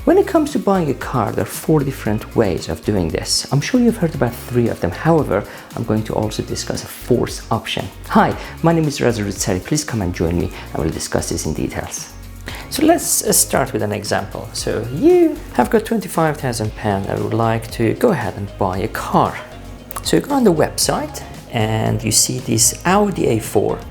When it comes to buying a car, there are 4 different ways of doing this. I'm sure you've heard about 3 of them. However, I'm going to also discuss a 4th option. Hi, my name is Raza Rutsari. Please come and join me and we'll discuss this in details. So let's start with an example. So you have got £25,000 and would like to go ahead and buy a car. So you go on the website and you see this Audi A4,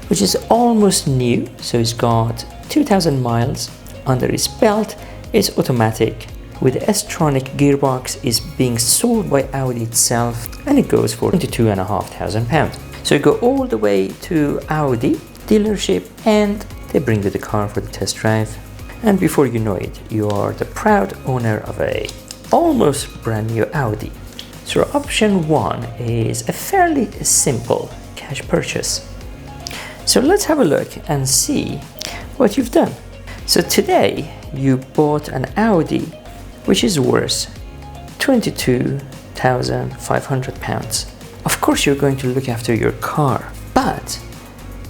which is almost new. So it's got 2,000 miles under its belt, is automatic with a S-tronic gearbox, is being sold by Audi itself, and it goes for £22,500. So you go all the way to Audi dealership and they bring you the car for the test drive, and before you know it, you are the proud owner of a almost brand new Audi. So option 1 is a fairly simple cash purchase. So let's have a look and see what you've done. So today you bought an Audi which is worth £22,500. Of course you're going to look after your car, but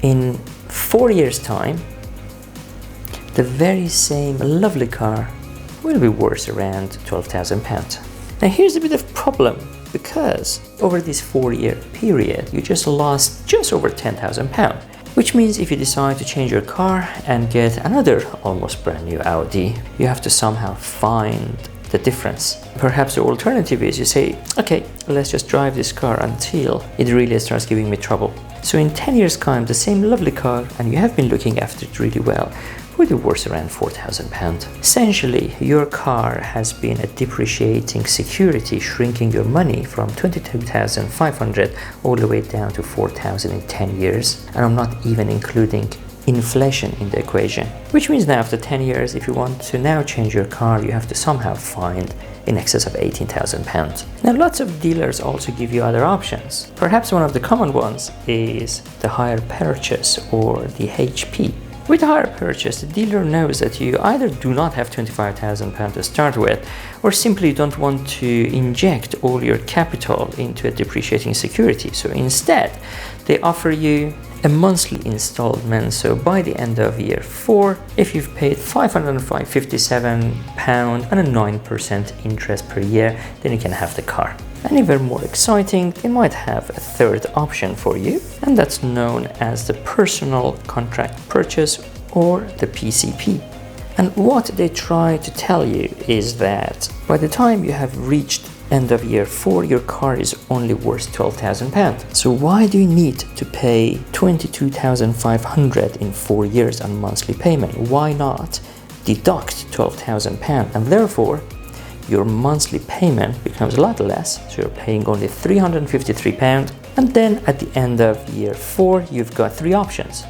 in 4 years time the very same lovely car will be worth around £12,000. Now here's a bit of problem, because over this 4-year period you just lost just over £10,000, which means if you decide to change your car and get another almost brand new Audi, you have to somehow find the difference. Perhaps the alternative is you say, okay, let's just drive this car until it really starts giving me trouble. So in 10 years time, the same lovely car, and you have been looking after it really well, would be worth around £4,000. Essentially, your car has been a depreciating security, shrinking your money from £22,500 all the way down to £4,000 in 10 years. And I'm not even including inflation in the equation. Which means now after 10 years, if you want to now change your car, you have to somehow find in excess of £18,000. Now lots of dealers also give you other options. Perhaps one of the common ones is the hire purchase, or the HP. With hire purchase, the dealer knows that you either do not have £25,000 to start with, or simply don't want to inject all your capital into a depreciating security. So instead, they offer you a monthly installment. So by the end of year 4, if you've paid £557 and a 9% interest per year, then you can have the car. And even more exciting, they might have a 3rd option for you, and that's known as the personal contract purchase, or the PCP. And what they try to tell you is that by the time you have reached end of year 4, your car is only worth £12,000. So why do you need to pay £22,500 in 4 years on monthly payment? Why not deduct £12,000, and therefore your monthly payment becomes a lot less, so you're paying only £353, and then at the end of year 4 you've got 3 options.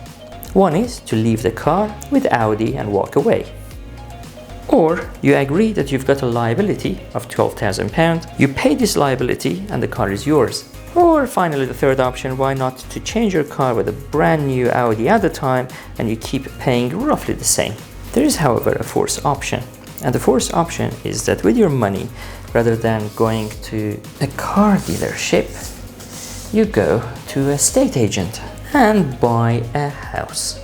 One is to leave the car with Audi and walk away. Or you agree that you've got a liability of £12,000, you pay this liability and the car is yours. Or finally, the 3rd option, why not to change your car with a brand new Audi at the time and you keep paying roughly the same. There is, however, a 4th option. And the 4th option is that with your money, rather than going to a car dealership, you go to a estate agent and buy a house.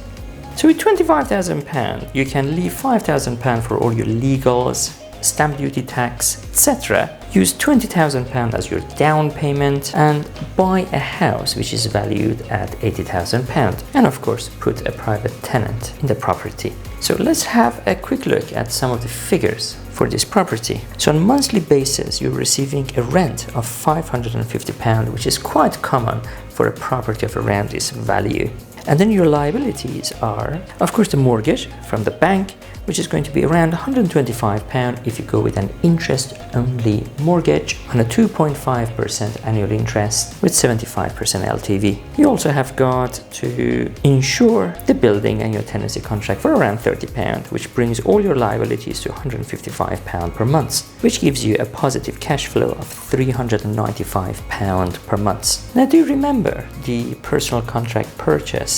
So with £25,000, you can leave £5,000 for all your legals, stamp duty, tax, etc. Use £20,000 as your down payment and buy a house which is valued at £80,000, and of course put a private tenant in the property. So let's have a quick look at some of the figures for this property. So on a monthly basis, you're receiving a rent of £550, which is quite common for a property of around this value. And then your liabilities are, of course, the mortgage from the bank, which is going to be around £125 if you go with an interest-only mortgage on a 2.5% annual interest with 75% LTV. You also have got to insure the building and your tenancy contract for around £30, which brings all your liabilities to £155 per month, which gives you a positive cash flow of £395 per month. Now, do you remember the personal contract purchase,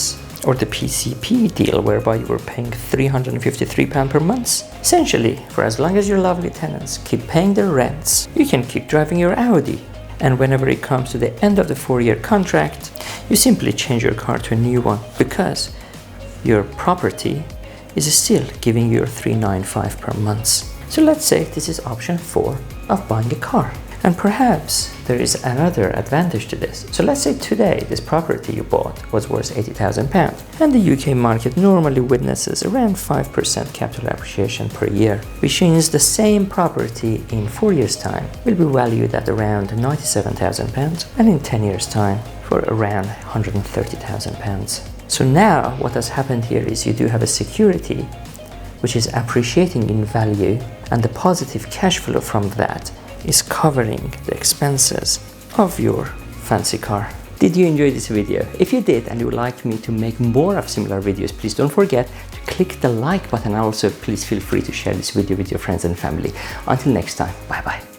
or the PCP deal, whereby you were paying £353 per month? Essentially, for as long as your lovely tenants keep paying their rents, you can keep driving your Audi. And whenever it comes to the end of the 4-year contract, you simply change your car to a new one, because your property is still giving you 395 per month. So let's say this is option 4 of buying a car. And perhaps there is another advantage to this. So let's say today this property you bought was worth £80,000 and the UK market normally witnesses around 5% capital appreciation per year, which means the same property in 4 years' time will be valued at around £97,000 and in 10 years' time for around £130,000. So now what has happened here is you do have a security which is appreciating in value, and the positive cash flow from that is covering the expenses of your fancy car. Did you enjoy this video? If you did and you would like me to make more of similar videos, please don't forget to click the like button, and also please feel free to share this video with your friends and family. Until next time, bye bye.